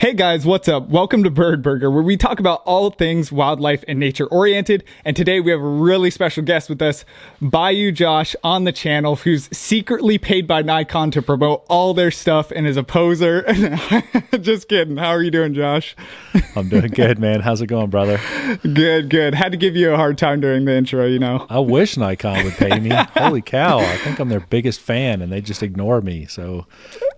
Hey guys, what's up? Welcome to Bird Burger, where we talk about all things wildlife and nature oriented. And today we have a really special guest with us, Bayou Josh on the channel, who's secretly paid by Nikon to promote all their stuff and is a poser. Just kidding. How are you doing, Josh? I'm doing good, man. How's it going, brother? Good, good. Had to give you a hard time during the intro, you know. I wish Nikon would pay me. Holy cow. I think I'm their biggest fan and they just ignore me. So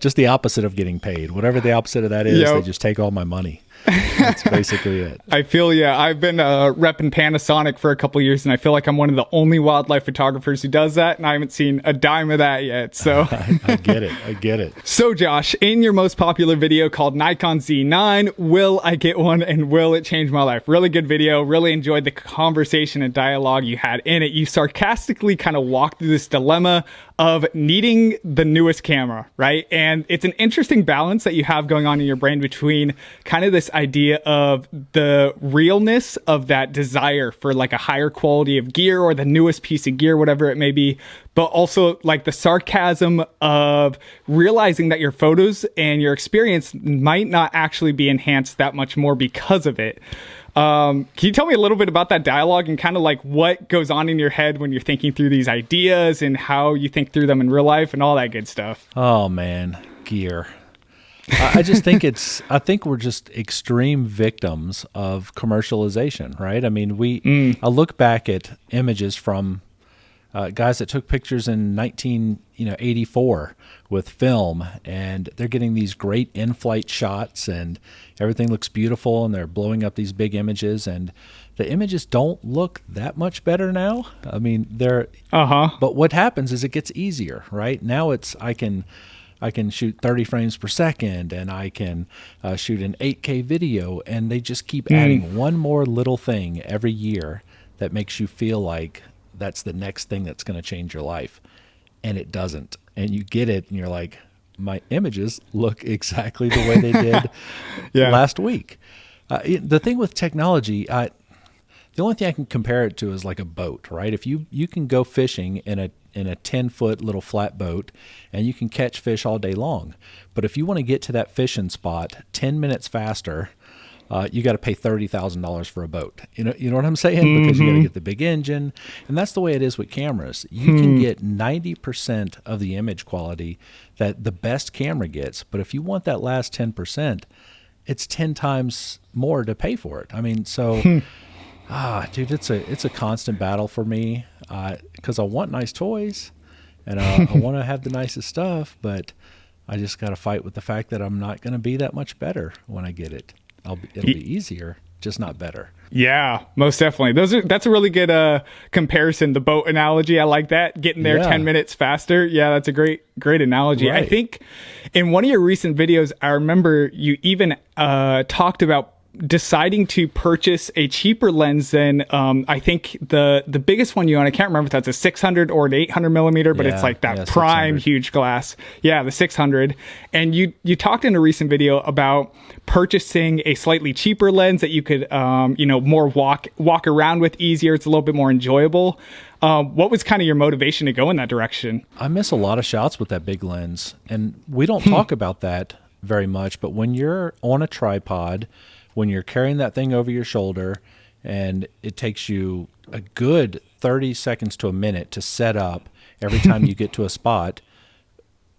just the opposite of getting paid. Whatever the opposite of that is, they just take all my money. That's basically it. I feel you. I've been repping Panasonic for a couple years, and I feel like I'm one of the only wildlife photographers who does that, and I haven't seen a dime of that yet. So I get it. I get it. So Josh, in your most popular video called Nikon Z9, will I get one and will it change my life? Really good video. Really enjoyed the conversation and dialogue you had in it. You sarcastically kind of walked through this dilemma of needing the newest camera, right? And it's an interesting balance that you have going on in your brain between kind of this idea of the realness of that desire for like a higher quality of gear or the newest piece of gear, whatever it may be, but also like the sarcasm of realizing that your photos and your experience might not actually be enhanced that much more because of it. Can you tell me a little bit about that dialogue and kind of like what goes on in your head when you're thinking through these ideas and how you think through them in real life and all that good stuff? Oh man, gear. I just think I think we're just extreme victims of commercialization, right? I mean, I look back at images from guys that took pictures in 1984 with film, and they're getting these great in-flight shots and everything looks beautiful and they're blowing up these big images, and the images don't look that much better now. I mean, but what happens is it gets easier, right? Now I can shoot 30 frames per second, and I can shoot an 8K video, and they just keep adding one more little thing every year that makes you feel like that's the next thing that's going to change your life. And it doesn't. And you get it, and you're like, my images look exactly the way they did last week. The thing with technology, the only thing I can compare it to is like a boat, right? If you can go fishing in a 10-foot little flat boat and you can catch fish all day long. But if you want to get to that fishing spot 10 minutes faster, you got to pay $30,000 for a boat. You know what I'm saying? Because you got to get the big engine. And that's the way it is with cameras. You can get 90% of the image quality that the best camera gets. But if you want that last 10%, it's 10 times more to pay for it. I mean, so, dude, it's a constant battle for me because I want nice toys and I want to have the nicest stuff, but I just got to fight with the fact that I'm not going to be that much better when I get it. It'll be easier, just not better. Yeah, most definitely. That's a really good comparison. The boat analogy, I like that. Getting there 10 minutes faster. Yeah, that's a great analogy. Right. I think in one of your recent videos, I remember you even talked about deciding to purchase a cheaper lens than I think the biggest one you own. I can't remember if that's a 600 or an 800 millimeter, but it's like that prime 600. Huge glass. Yeah, the 600. And you talked in a recent video about purchasing a slightly cheaper lens that you could more walk around with easier. It's a little bit more enjoyable. What was kind of your motivation to go in that direction? I miss a lot of shots with that big lens, and we don't talk about that very much, but when you're on a tripod, when you're carrying that thing over your shoulder and it takes you a good 30 seconds to a minute to set up every time you get to a spot,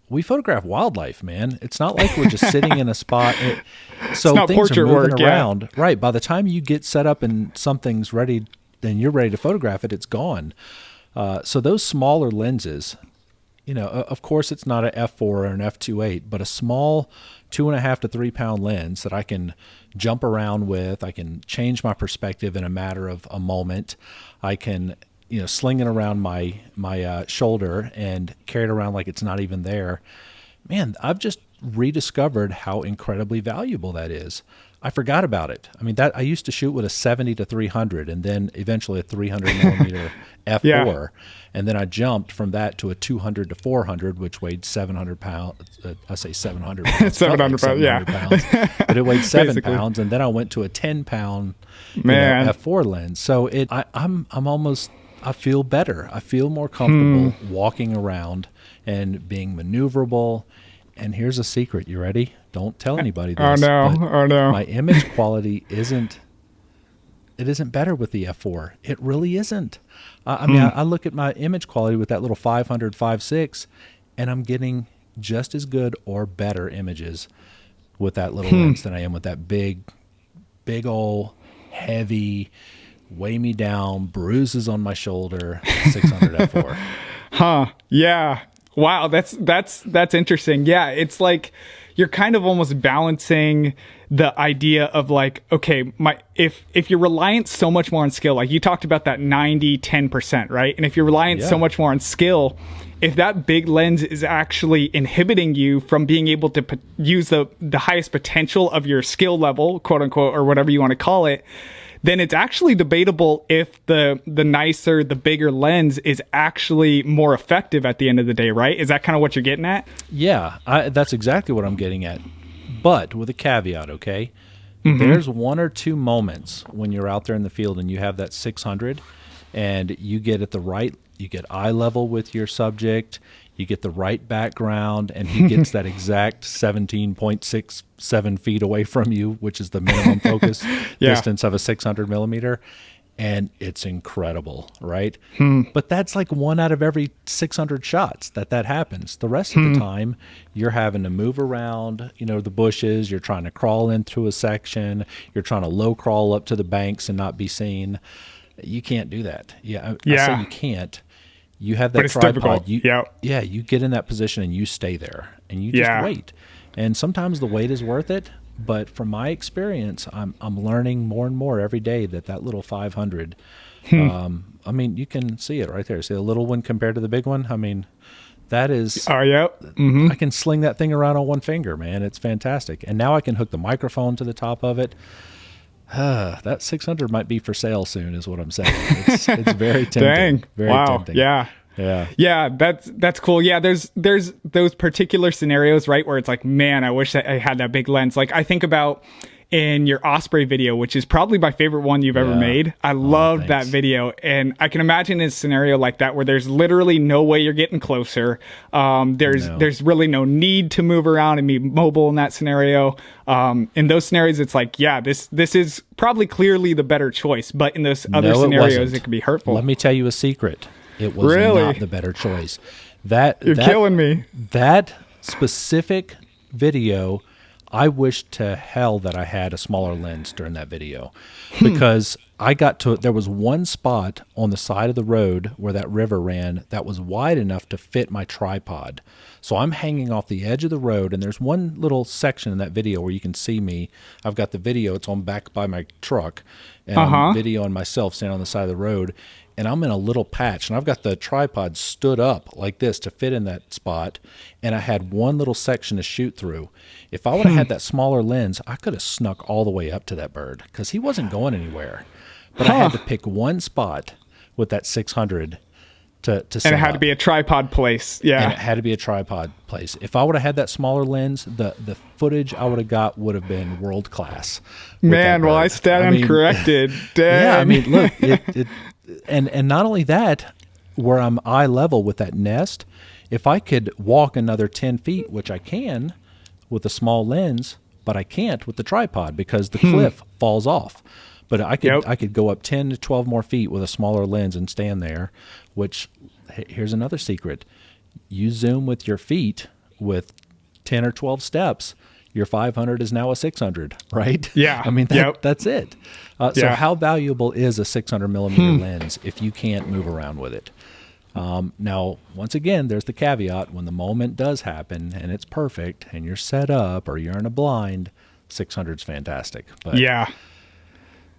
we photograph wildlife, man. It's not like we're just sitting in a spot. So things are moving around. Yeah. Right. By the time you get set up and something's ready, then you're ready to photograph it, it's gone. So those smaller lenses, of course it's not an f4 or an f2.8, but a small 2.5 to 3 pound lens that I can jump around with. I can change my perspective in a matter of a moment. I can, sling it around my shoulder and carry it around like it's not even there. Man, I've just rediscovered how incredibly valuable that is. I forgot about it. I mean, I used to shoot with a 70 to 300 and then eventually a 300 millimeter f4. Yeah. And then I jumped from that to a 200 to 400, which weighed 700 pounds. I say 700 pounds. 700 pounds, but it weighed 7 pounds. And then I went to a 10 pound f4 lens. So I feel better. I feel more comfortable walking around and being maneuverable. And here's a secret. You ready? don't tell anybody this. Oh no. But Oh no. my image quality isn't better with the f4. It really isn't. I mean, I look at my image quality with that little 500 5.6, and I'm getting just as good or better images with that little lens than I am with that big old heavy, weigh me down, bruises on my shoulder 600 f4. Huh. Yeah. Wow. That's interesting. Yeah. It's like you're kind of almost balancing the idea of like, okay, if you're reliant so much more on skill, like you talked about that 90-10%, right? And if you're reliant so much more on skill, if that big lens is actually inhibiting you from being able to use the highest potential of your skill level, quote unquote, or whatever you want to call it, then it's actually debatable if the nicer, the bigger lens is actually more effective at the end of the day, right? Is that kind of what you're getting at? Yeah, that's exactly what I'm getting at. But with a caveat, okay? There's one or two moments when you're out there in the field and you have that 600 and you get you get eye level with your subject, you get the right background, and he gets that exact 17.67 feet away from you, which is the minimum focus distance of a 600 millimeter. And it's incredible, right? But that's like 1 out of every 600 shots that happens. The rest of the time, you're having to move around, the bushes. You're trying to crawl into a section. You're trying to low crawl up to the banks and not be seen. You can't do that. I say you can't. You have that but it's tripod. Difficult. You get in that position and you stay there and you just wait. And sometimes the wait is worth it. But from my experience, I'm learning more and more every day that little 500. I mean, you can see it right there. See the little one compared to the big one. I mean, that is. Oh yeah. I can sling that thing around on one finger, man. It's fantastic. And now I can hook the microphone to the top of it. That 600 might be for sale soon, is what I'm saying. It's very tempting. Dang. Very tempting. Yeah, that's cool. Yeah, there's those particular scenarios, right, where it's like, man, I wish I had that big lens. Like I think about in your Osprey video, which is probably my favorite one you've ever made. I loved that video, and I can imagine a scenario like that where there's literally no way you're getting closer. There's really no need to move around and be mobile in that scenario. In those scenarios, it's like, yeah, this is probably clearly the better choice. But in those other scenarios, it can be hurtful. Let me tell you a secret. It was not the better choice. You're killing me. That specific video, I wish to hell that I had a smaller lens during that video, because there was one spot on the side of the road where that river ran that was wide enough to fit my tripod. So I'm hanging off the edge of the road, and there's one little section in that video where you can see me. I've got the video. It's on back by my truck, and I'm videoing myself standing on the side of the road. And I'm in a little patch, and I've got the tripod stood up like this to fit in that spot, and I had one little section to shoot through. If I would have had that smaller lens, I could have snuck all the way up to that bird because he wasn't going anywhere. But I had to pick one spot with that 600 to set and it had up. to be a tripod place. Yeah. And it had to be a tripod place. If I would have had that smaller lens, the footage I would have got would have been world class. Man, well, I stand corrected. Dang. Yeah, I mean, look, And not only that, where I'm eye level with that nest, if I could walk another 10 feet, which I can with a small lens, but I can't with the tripod because the cliff falls off. But I could go up 10 to 12 more feet with a smaller lens and stand there, which here's another secret. You zoom with your feet with 10 or 12 steps, your 500 is now a 600, right? Yeah. I mean, that's it. So how valuable is a 600 millimeter lens if you can't move around with it? Now, once again, there's the caveat. When the moment does happen and it's perfect and you're set up or you're in a blind, 600 is fantastic. But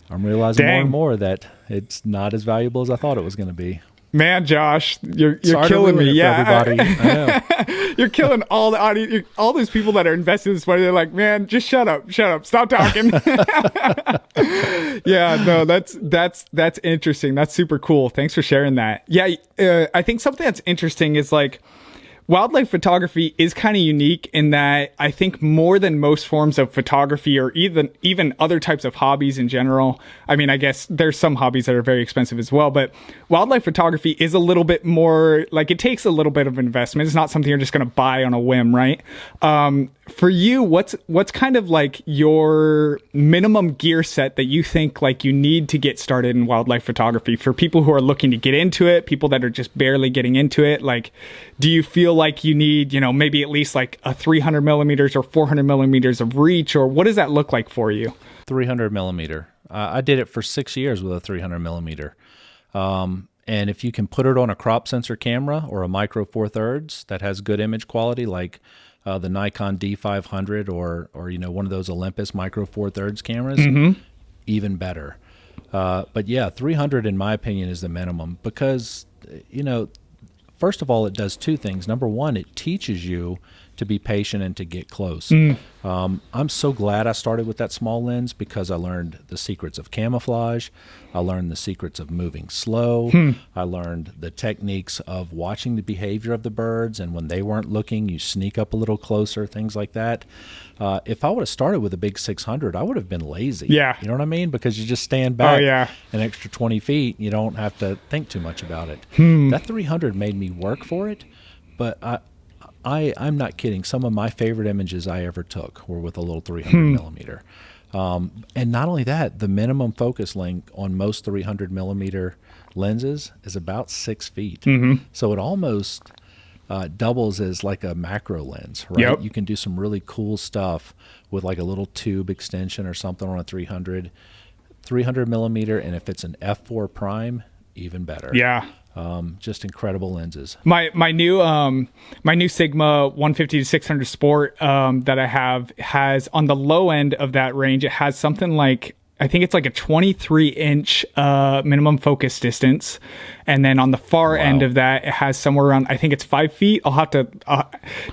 I'm realizing more and more that it's not as valuable as I thought it was going to be. Man, Josh, you're killing me. Everybody. I know. You're killing all the audience, all those people that are invested in this money. They're like, man, just shut up, stop talking. Yeah, no, that's interesting. That's super cool. Thanks for sharing that. Yeah, I think something that's interesting is like wildlife photography is kind of unique in that I think more than most forms of photography or even other types of hobbies in general. I mean, I guess there's some hobbies that are very expensive as well, but wildlife photography is a little bit more like it takes a little bit of investment. It's not something you're just going to buy on a whim, right? For you, what's kind of like your minimum gear set that you think like you need to get started in wildlife photography for people who are looking to get into it, people that are just barely getting into it? Like, do you feel like you need, maybe at least like a 300 millimeters or 400 millimeters of reach, or what does that look like for you? 300 millimeter. I did it for 6 years with a 300 millimeter. And if you can put it on a crop sensor camera or a micro four thirds that has good image quality, like the Nikon D500 or one of those Olympus micro four thirds cameras, even better. But yeah, 300 in my opinion is the minimum because, first of all, it does two things. Number one, it teaches you to be patient and to get close. I'm so glad I started with that small lens because I learned the secrets of camouflage. I learned the secrets of moving slow. I learned the techniques of watching the behavior of the birds, and when they weren't looking, you sneak up a little closer, things like that. If I would have started with a big 600, I would have been lazy. Yeah. You know what I mean? Because you just stand back an extra 20 feet. You don't have to think too much about it. That 300 made me work for it, but I'm not kidding. Some of my favorite images I ever took were with a little 300 millimeter. And not only that, the minimum focus length on most 300 millimeter lenses is about 6 feet. So it almost doubles as like a macro lens, right? Yep. You can do some really cool stuff with like a little tube extension or something on a 300 millimeter. And if it's an f4 prime, even better. Yeah. Just incredible lenses. My new Sigma 150 to 600 Sport that I have has, on the low end of that range, it has something like, I think it's like a 23-inch minimum focus distance, and then on the far end of that, it has somewhere around, I think it's 5 feet. I'll have to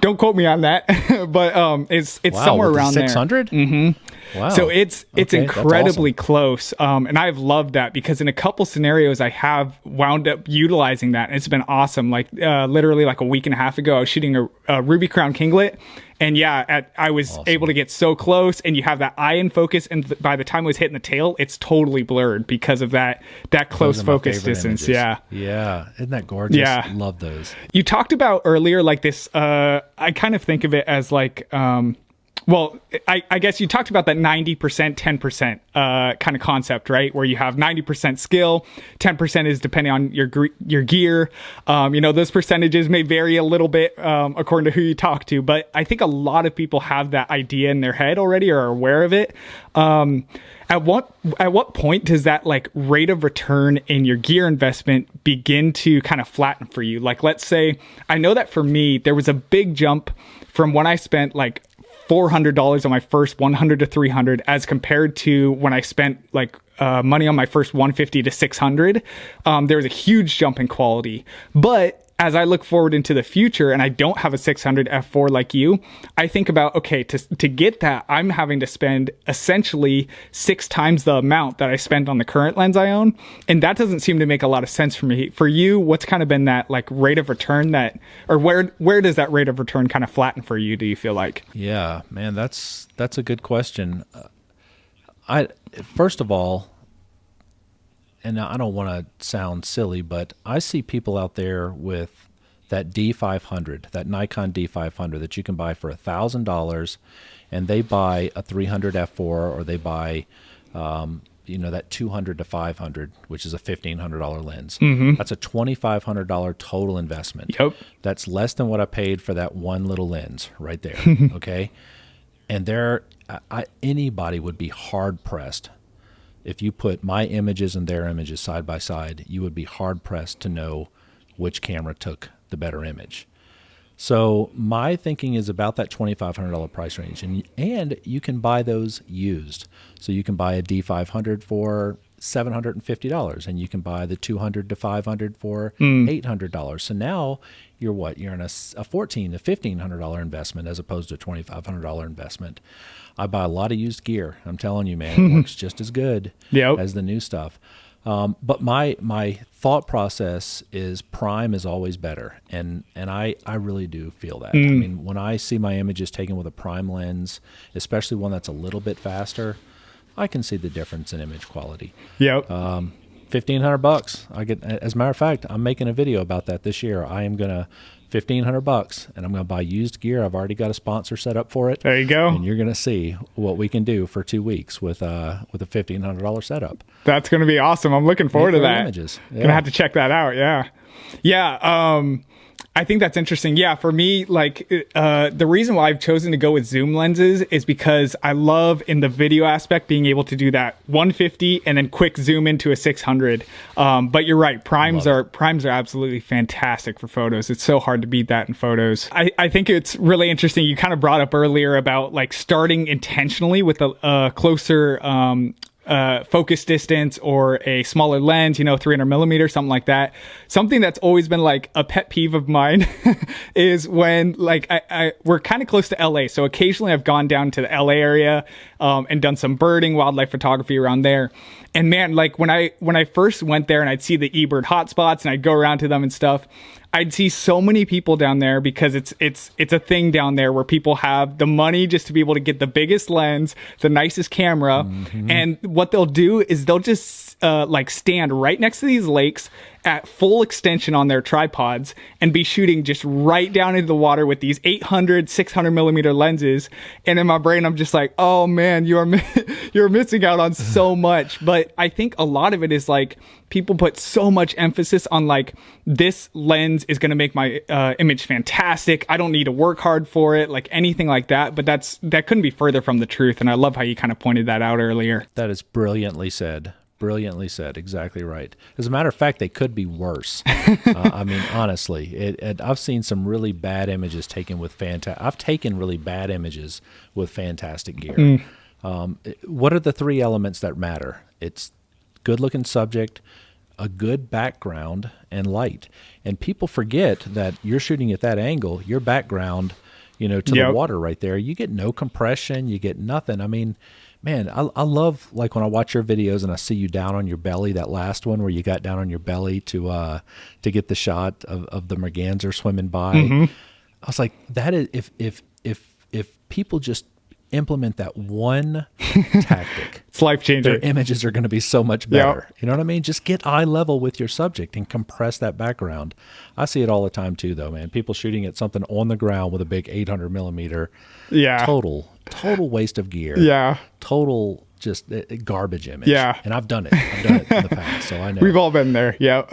don't quote me on that, but it's somewhere around 600? there. Wow. So it's Okay, incredibly that's awesome. close. And I've loved that because in a couple scenarios, I have wound up utilizing that. And it's been awesome. Like literally like a week and a half ago, I was shooting a Ruby Crown Kinglet. And yeah, I was able to get so close, and you have that eye in focus. And by the time I was hitting the tail, it's totally blurred because of that close focus distance. Images. Yeah. Yeah. Isn't that gorgeous? Yeah. Love those. You talked about earlier, like this, I kind of think of it as like, well, I guess you talked about that 90%, 10% kind of concept, right? Where you have 90% skill, 10% is depending on your gear. Those percentages may vary a little bit according to who you talk to, but I think a lot of people have that idea in their head already or are aware of it. At what point does that like rate of return in your gear investment begin to kind of flatten for you? Like, let's say, I know that for me, there was a big jump from when I spent like $400 on my first 100 to 300 as compared to when I spent like money on my first 150 to 600. There was a huge jump in quality. But as I look forward into the future and I don't have a 600 f4 like you, I think about, okay, to get that, I'm having to spend essentially 6 times the amount that I spent on the current lens I own. And that doesn't seem to make a lot of sense for me. For you, what's kind of been that like rate of return or where does that rate of return kind of flatten for you, do you feel like? Yeah, man, that's a good question. First of all, and I don't want to sound silly, but I see people out there with that D500, that Nikon D500 that you can buy for $1,000, and they buy a 300 f4 or they buy, that 200 to 500, which is a $1,500 lens. That's a $2,500 total investment. Yep. That's less than what I paid for that one little lens right there. Okay, and anybody would be hard pressed. If you put my images and their images side by side, you would be hard-pressed to know which camera took the better image. So my thinking is about that $2,500 price range. And you can buy those used. So you can buy a D500 for $750, and you can buy the 200 to 500 for $800. So now you're in a $1,400 to $1,500 investment as opposed to a $2,500 investment. I buy a lot of used gear. I'm telling you, man, it works just as good as the new stuff. But my thought process is prime is always better, and I really do feel that. I mean, when I see my images taken with a prime lens, especially one that's a little bit faster, I can see the difference in image quality. Yep. $1,500. I get. As a matter of fact, I'm making a video about that this year. I am gonna $1,500, and I'm gonna buy used gear. I've already got a sponsor set up for it. There you go. And you're gonna see what we can do for 2 weeks with a $1,500 setup. That's going to be awesome. I'm looking forward to that. Images. Yeah. Gonna have to check that out. Yeah. Yeah. I think that's interesting. Yeah. For me, like, the reason why I've chosen to go with zoom lenses is because I love in the video aspect being able to do that 150 and then quick zoom into a 600. But you're right. Primes are absolutely fantastic for photos. It's so hard to beat that in photos. I think it's really interesting. You kind of brought up earlier about like starting intentionally with a closer, focus distance or a smaller lens, 300 millimeter, something like that. Something that's always been like a pet peeve of mine is when like we're kind of close to LA. So occasionally I've gone down to the LA area, and done some birding, wildlife photography around there. And man, like when I first went there and I'd see the eBird hotspots and I'd go around to them and stuff, I'd see so many people down there because it's a thing down there where people have the money just to be able to get the biggest lens, the nicest camera. And what they'll do is they'll just like stand right next to these lakes at full extension on their tripods and be shooting just right down into the water with these 800, 600 millimeter lenses. And in my brain, I'm just like, oh man, you're missing out on so much. But I think a lot of it is like people put so much emphasis on like, this lens is going to make my image fantastic. I don't need to work hard for it, like anything like that. But that couldn't be further from the truth. And I love how you kind of pointed that out earlier. That is brilliantly said. Brilliantly said. Exactly right. As a matter of fact, they could be worse. I mean, honestly, I've seen some really bad images taken with I've taken really bad images with fantastic gear. What are the three elements that matter? It's good-looking subject, a good background, and light. And people forget that you're shooting at that angle, your background, to the water right there. You get no compression. You get nothing. I mean, man, I love like when I watch your videos and I see you down on your belly, that last one where you got down on your belly to get the shot of the merganser swimming by. I was like, that is if people just implement that one tactic, it's life changing. Their images are going to be so much better. You know what I mean? Just get eye level with your subject and compress that background. I see it all the time too, though, man. People shooting at something on the ground with a big 800 millimeter. Yeah. Total waste of gear. Yeah. Total just garbage image. Yeah. And I've done it. In the past, so I know. We've all been there. Yeah.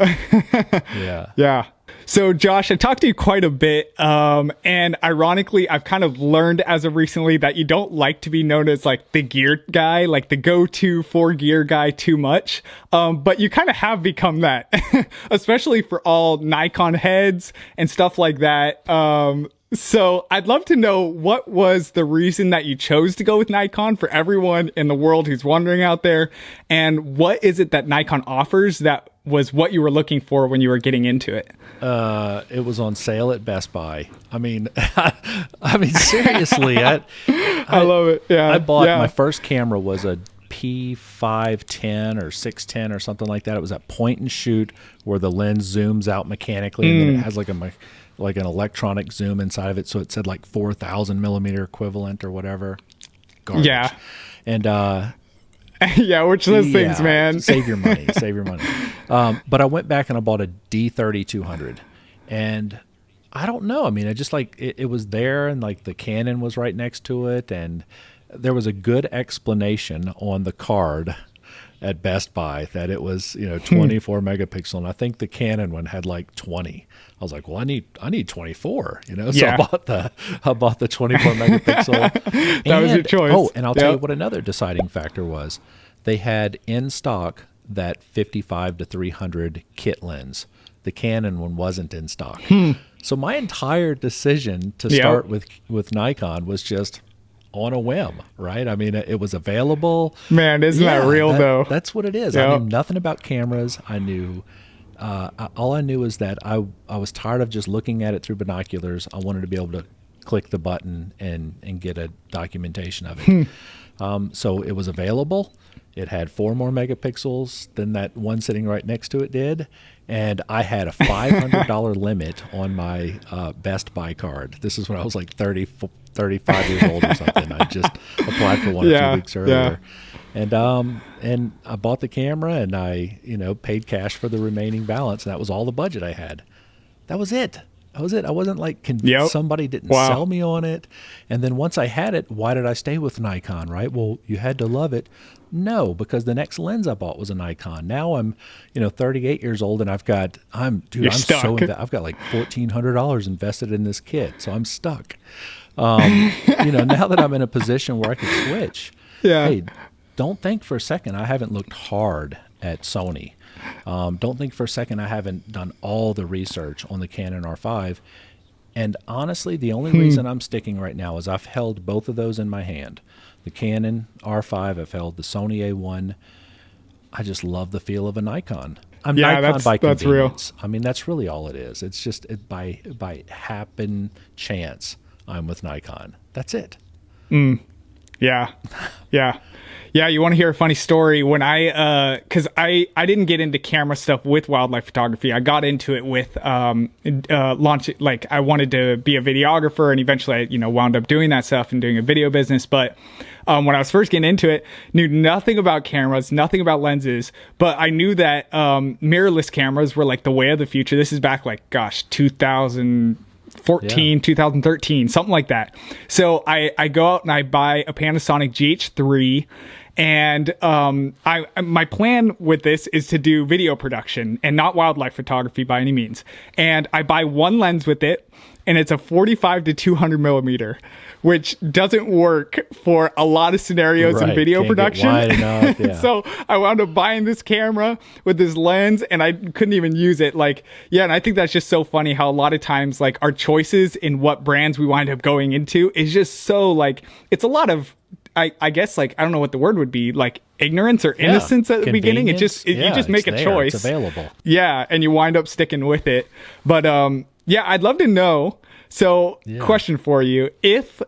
Yeah. Yeah. So Josh, I talked to you quite a bit, and ironically, I've kind of learned as of recently that you don't like to be known as like the gear guy, like the go-to for gear guy too much, but you kind of have become that, especially for all Nikon heads and stuff like that. So I'd love to know, what was the reason that you chose to go with Nikon for everyone in the world who's wondering out there, and what is it that Nikon offers that was what you were looking for when you were getting into it? It was on sale at Best Buy. I mean, seriously, I love it. Yeah. I bought my first camera was a P510 or 610 or something like that. It was that point and shoot where the lens zooms out mechanically and then it has like an electronic zoom inside of it. So it said like 4,000 millimeter equivalent or whatever. Garbage. Yeah. And, yeah, which of those things, man. Save your money. But I went back and I bought a D3200, and I don't know. I mean, I just like it was there, and like the Canon was right next to it, and there was a good explanation on the card at Best Buy that it was 24 megapixel, and I think the Canon one had like 20. I was like, well, I need 24, So I bought the 24 megapixel. That was your choice. Oh, and I'll tell you what another deciding factor was. They had in stock that 55 to 300 kit lens. The Canon one wasn't in stock. So my entire decision to start with Nikon was just on a whim, right? I mean, it was available. Man, isn't that real though? That's what it is. Yep. I knew nothing about cameras. I knew all I knew is that I was tired of just looking at it through binoculars. I wanted to be able to click the button and get a documentation of it. So it was available. It had 4 more megapixels than that one sitting right next to it did. And I had a $500 limit on my Best Buy card. This is when I was like 35 years old or something. I just applied for one a few weeks earlier. And I bought the camera, and I, paid cash for the remaining balance. And that was all the budget I had. That was it. I wasn't like convinced. Somebody didn't sell me on it. And then once I had it, why did I stay with Nikon, right? Well, you had to love it. No, because the next lens I bought was a Nikon. Now I'm, 38 years old, and I've got like $1,400 invested in this kit. So I'm stuck. Now that I'm in a position where I can switch, hey, don't think for a second I haven't looked hard at Sony. Don't think for a second I haven't done all the research on the Canon R5. And honestly, the only reason I'm sticking right now is I've held both of those in my hand. The Canon R5, I've held the Sony A1. I just love the feel of a Nikon. I'm Nikon by convenience. I mean, that's really all it is. It's just by happen chance I'm with Nikon. That's it. Yeah. You want to hear a funny story? When because I didn't get into camera stuff with wildlife photography. I got into it with launch. Like, I wanted to be a videographer, and eventually I wound up doing that stuff and doing a video business. But when I was first getting into it, knew nothing about cameras, nothing about lenses, but I knew that mirrorless cameras were like the way of the future. This is back 2014, 2013, something like that. So I go out and I buy a Panasonic GH3, and my plan with this is to do video production and not wildlife photography by any means. And I buy one lens with it, and it's a 45 to 200 millimeter, which doesn't work for a lot of scenarios in video production. Wide enough, yeah. So I wound up buying this camera with this lens, and I couldn't even use it. And I think that's just so funny how a lot of times our choices in what brands we wind up going into is just so it's a lot of, I guess I don't know what the word would be, ignorance or innocence at the beginning. You just make a choice. It's available. Yeah, and you wind up sticking with it. But I'd love to know. So, question for you: if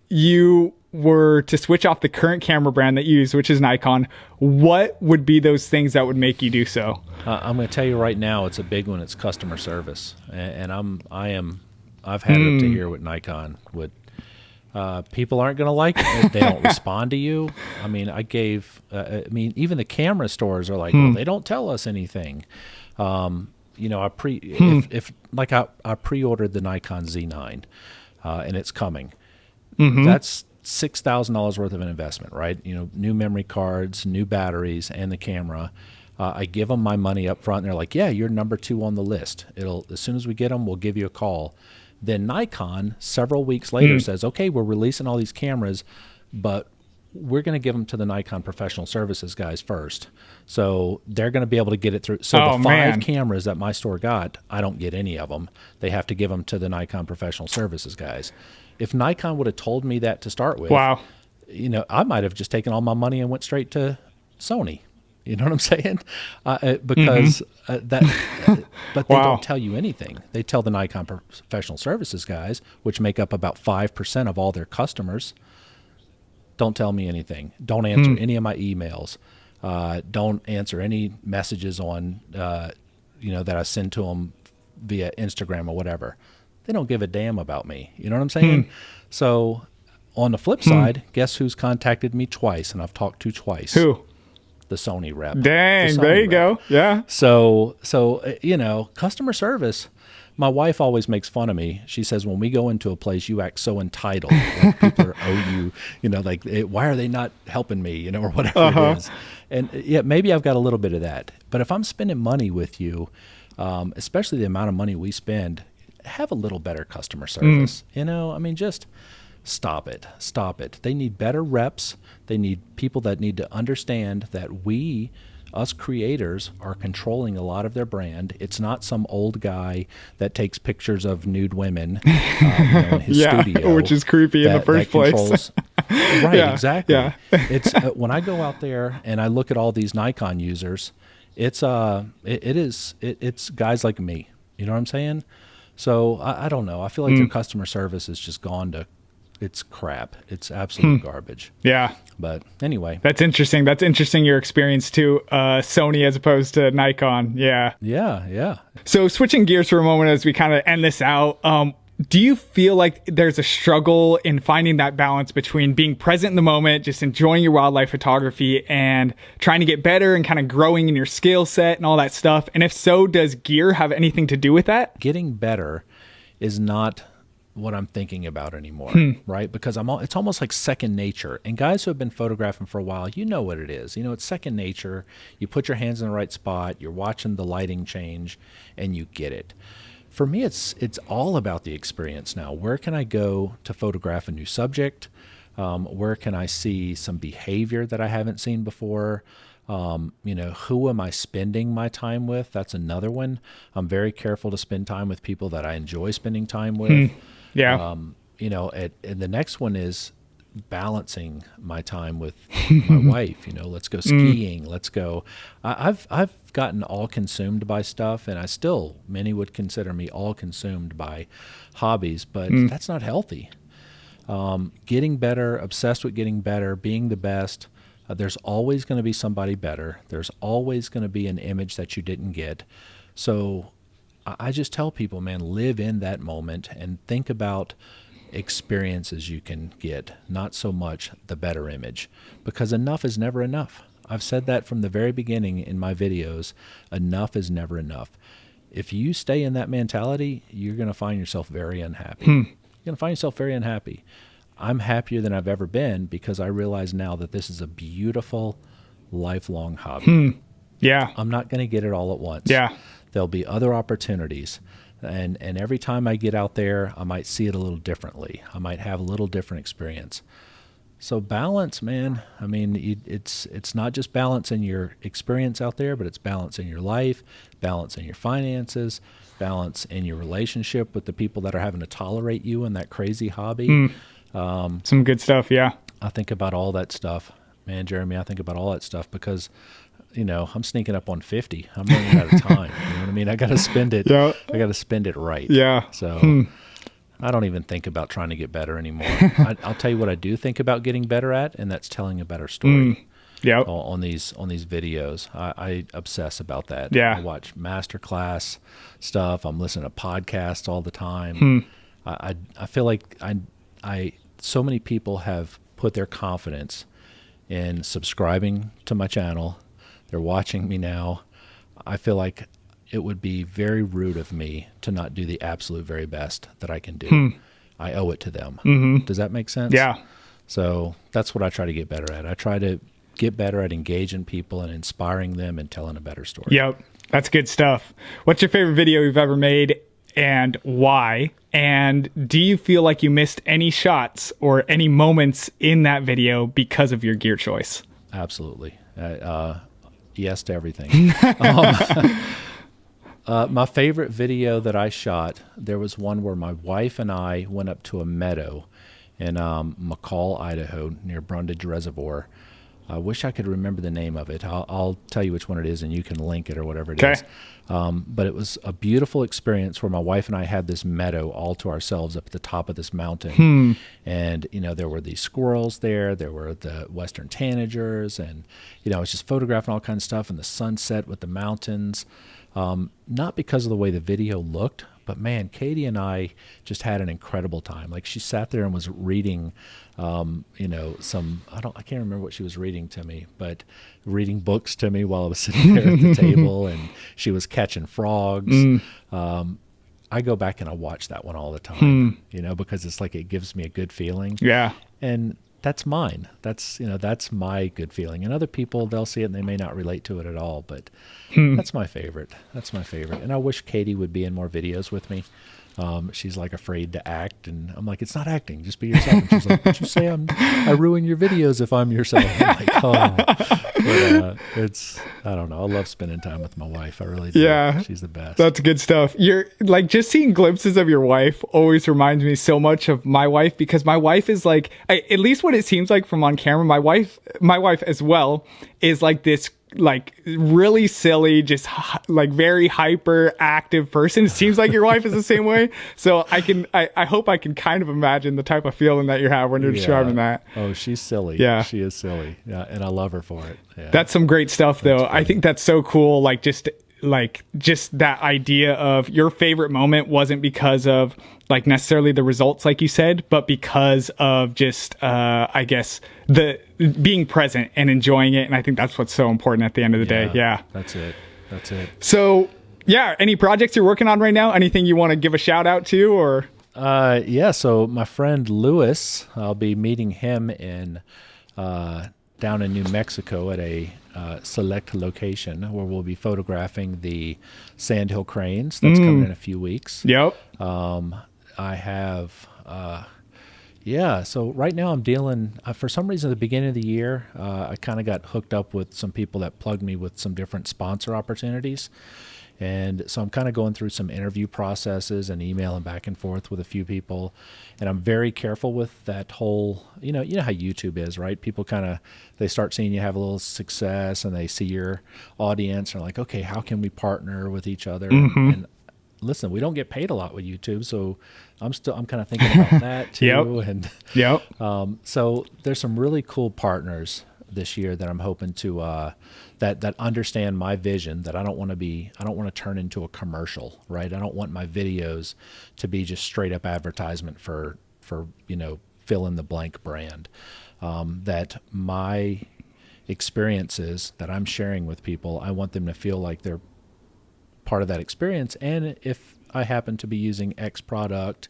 you were to switch off the current camera brand that you use, which is Nikon, what would be those things that would make you do so? I'm going to tell you right now, it's a big one. It's customer service, and I've had it up to here with Nikon. People aren't going to like it. They don't respond to you. I mean, even the camera stores are like, well, they don't tell us anything. I pre-ordered the Nikon Z9, and it's coming. That's $6,000 worth of an investment, right? New memory cards, new batteries, and the camera. I give them my money up front, and they're like, yeah, you're number 2 on the list. As soon as we get them, we'll give you a call. Then Nikon, several weeks later, says, okay, we're releasing all these cameras, but we're going to give them to the Nikon professional services guys first. So they're going to be able to get it through. So the 5 cameras that my store got, I don't get any of them. They have to give them to the Nikon professional services guys. If Nikon would have told me that to start with, I might have just taken all my money and went straight to Sony. You know what I'm saying? Because but they don't tell you anything. They tell the Nikon professional services guys, which make up about 5% of all their customers. Don't tell me anything. Don't answer any of my emails. Don't answer any messages on, that I send to them via Instagram or whatever. They don't give a damn about me. You know what I'm saying? So on the flip side, guess who's contacted me twice and I've talked to twice? Who? The Sony rep. Dang, there you go. Yeah. So customer service. My wife always makes fun of me. She says, when we go into a place, you act so entitled. Like people owe you, why are they not helping me, or whatever it is. And maybe I've got a little bit of that. But if I'm spending money with you, especially the amount of money we spend, have a little better customer service. Just stop it. Stop it. They need better reps. They need people that need to understand that us creators are controlling a lot of their brand. It's not some old guy that takes pictures of nude women in his studio, which is creepy in the first place. Right, exactly. Yeah. It's when I go out there and I look at all these Nikon users, it's guys like me. You know what I'm saying? So I don't know. I feel like their customer service has just gone to it's crap. It's absolute garbage. Yeah. But anyway, That's interesting. That's interesting, your experience too. Sony as opposed to Nikon. Yeah. yeah. So switching gears for a moment as we kind of end this out, do you feel like there's a struggle in finding that balance between being present in the moment, just enjoying your wildlife photography, and trying to get better and kind of growing in your skill set and all that stuff? And if so, does gear have anything to do with that? Getting better is not what I'm thinking about anymore, right? Because it's almost like second nature. And guys who have been photographing for a while, you know what it is. It's second nature. You put your hands in the right spot, you're watching the lighting change, and you get it. For me, it's all about the experience now. Where can I go to photograph a new subject? Where can I see some behavior that I haven't seen before? Who am I spending my time with? That's another one. I'm very careful to spend time with people that I enjoy spending time with. Yeah. And the next one is balancing my time with my wife. Let's go skiing. Let's go. I've gotten all consumed by stuff, and many would consider me all consumed by hobbies, but that's not healthy. Getting better, obsessed with getting better, being the best. There's always going to be somebody better. There's always going to be an image that you didn't get. So I just tell people, man, live in that moment and think about experiences you can get, not so much the better image, because enough is never enough. I've said that from the very beginning in my videos. Enough is never enough. If you stay in that mentality, you're going to find yourself very unhappy. You're going to find yourself very unhappy. I'm happier than I've ever been because I realize now that this is a beautiful, lifelong hobby. Yeah. I'm not going to get it all at once. Yeah. There'll be other opportunities. And every time I get out there, I might see it a little differently. I might have a little different experience. So balance, man. I mean, it's not just balance in your experience out there, but it's balance in your life, balance in your finances, balance in your relationship with the people that are having to tolerate you in that crazy hobby. Some good stuff. Yeah. I think about all that stuff, man, Jeremy. I think about all that stuff because I'm sneaking up on 50. I'm running out of time. You know what I mean? I got to spend it. Yeah. I got to spend it right. Yeah. So I don't even think about trying to get better anymore. I'll tell you what I do think about getting better at, and that's telling a better story. Yep. On these videos. I obsess about that. Yeah. I watch masterclass stuff. I'm listening to podcasts all the time. I feel like so many people have put their confidence in subscribing to my channel. They're watching me now. I feel like it would be very rude of me to not do the absolute very best that I can do. I owe it to them. Does that make sense? Yeah. So that's what I try to get better at. I try to get better at engaging people and inspiring them and telling a better story. Yep. That's good stuff. What's your favorite video you've ever made and why? And do you feel like you missed any shots or any moments in that video because of your gear choice? Absolutely. Yes to everything. My favorite video that I shot, there was one where my wife and I went up to a meadow in McCall, Idaho, near Brundage Reservoir. I wish I could remember the name of it. I'll tell you which one it is, and you can link it or whatever it is. But it was a beautiful experience where my wife and I had this meadow all to ourselves up at the top of this mountain. And, there were these squirrels there. There were the western tanagers. And, I was just photographing all kinds of stuff and the sunset with the mountains. Not because of the way the video looked, but man, Katie and I just had an incredible time. Like she sat there and was reading, I can't remember what she was reading to me, but reading books to me while I was sitting there at the table, and she was catching frogs. I go back and I watch that one all the time, because it's like, it gives me a good feeling. Yeah. And that's mine. That's my good feeling. And other people, they'll see it and they may not relate to it at all, but that's my favorite. That's my favorite. And I wish Katie would be in more videos with me. She's like afraid to act, and I'm like, it's not acting, just be yourself. And she's like, did you say I ruin your videos if I'm yourself? I'm like, oh, but I don't know. I love spending time with my wife. I really do. Yeah. She's the best. That's good stuff. You're like, just seeing glimpses of your wife always reminds me so much of my wife, because my wife is like, at least what it seems like from on camera, my wife as well is like this like really silly, just like very hyper active person. It seems like your wife is the same way. So I hope I can kind of imagine the type of feeling that you have when you're describing that. Oh, she's silly. Yeah. She is silly. Yeah. And I love her for it. Yeah. That's some great stuff though. I think that's so cool. Like just that idea of your favorite moment wasn't because of like necessarily the results, like you said, but because of just, I guess the being present and enjoying it. And I think that's what's so important at the end of the day. Yeah. That's it. So yeah. Any projects you're working on right now? Anything you want to give a shout out to or? Yeah. So my friend Lewis, I'll be meeting him in, down in New Mexico at a select location where we'll be photographing the sandhill cranes. That's coming in a few weeks. Yep. I have, so right now I'm dealing, for some reason at the beginning of the year, I kind of got hooked up with some people that plugged me with some different sponsor opportunities. And so I'm kind of going through some interview processes and emailing back and forth with a few people. And I'm very careful with that whole, you know how YouTube is, right? People they start seeing you have a little success and they see your audience and are like, okay, how can we partner with each other? And listen, we don't get paid a lot with YouTube. So I'm kind of thinking about that too. And so there's some really cool partners this year that I'm hoping to that understand my vision, that I don't want to turn into a commercial, right? I don't want my videos to be just straight up advertisement for fill in the blank brand. That my experiences that I'm sharing with people, I want them to feel like they're part of that experience. And if I happen to be using X product,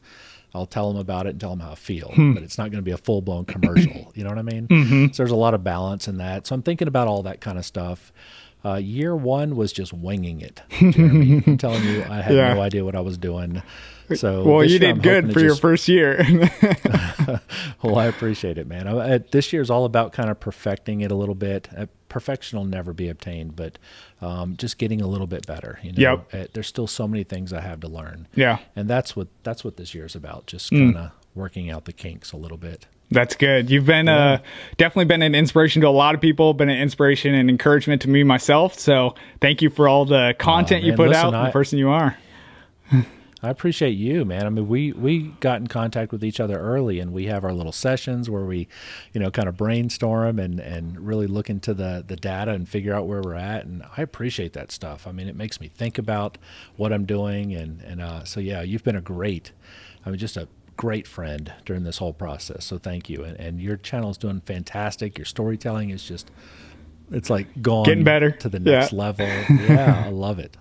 I'll tell them about it and tell them how I feel, but it's not going to be a full-blown commercial. You know what I mean? So there's a lot of balance in that. So I'm thinking about all that kind of stuff. Year one was just winging it, Jeremy. I'm telling you, I had no idea what I was doing. So well, you did good for your first year. Well, I appreciate it, man. This year is all about kind of perfecting it a little bit. Perfection will never be obtained, but just getting a little bit better. There's still so many things I have to learn. Yeah, and that's what this year's about. Just kind of working out the kinks a little bit. That's good. You've been definitely been an inspiration to a lot of people, been an inspiration and encouragement to me myself. So thank you for all the content you put out and the person you are. I appreciate you, man. I mean, we got in contact with each other early, and we have our little sessions where we, kind of brainstorm and really look into the data and figure out where we're at. And I appreciate that stuff. I mean, it makes me think about what I'm doing. And so, yeah, you've been just a great friend during this whole process. So thank you. And your channel is doing fantastic. Your storytelling is just, it's like getting better to the next level. Yeah, I love it.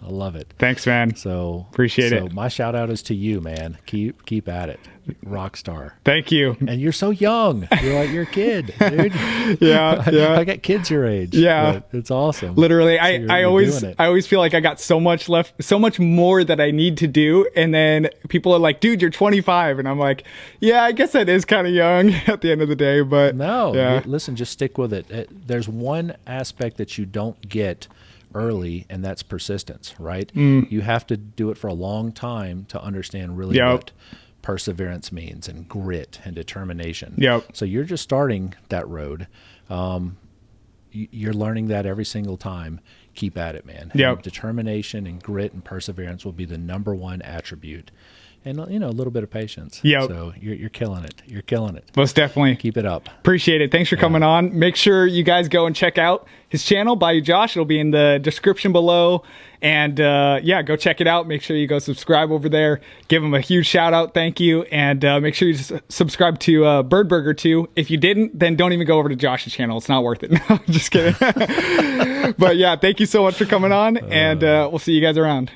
Thanks, man. So appreciate it. My shout out is to you, man. Keep at it. Rock star. Thank you. And you're so young. You're like your kid, dude. Yeah. I got kids your age. Yeah. It's awesome. Literally, I always feel like I got so much left, so much more that I need to do. And then people are like, dude, you're 25. And I'm like, yeah, I guess that is kind of young at the end of the day. But no, listen, just stick with it. There's one aspect that you don't get early, and that's persistence, right? You have to do it for a long time to understand really what perseverance means, and grit and determination. So you're just starting that road. You're learning that every single time. Keep at it, man. Determination and grit and perseverance will be the number one attribute. And, a little bit of patience. So you're killing it. You're killing it. Most definitely. Keep it up. Appreciate it. Thanks for coming on. Make sure you guys go and check out his channel, Bayou Josh. It'll be in the description below. And go check it out. Make sure you go subscribe over there. Give him a huge shout out. Thank you. And make sure you subscribe to Bird Burger too. If you didn't, then don't even go over to Josh's channel. It's not worth it. No, just kidding. But yeah, thank you so much for coming on. And we'll see you guys around.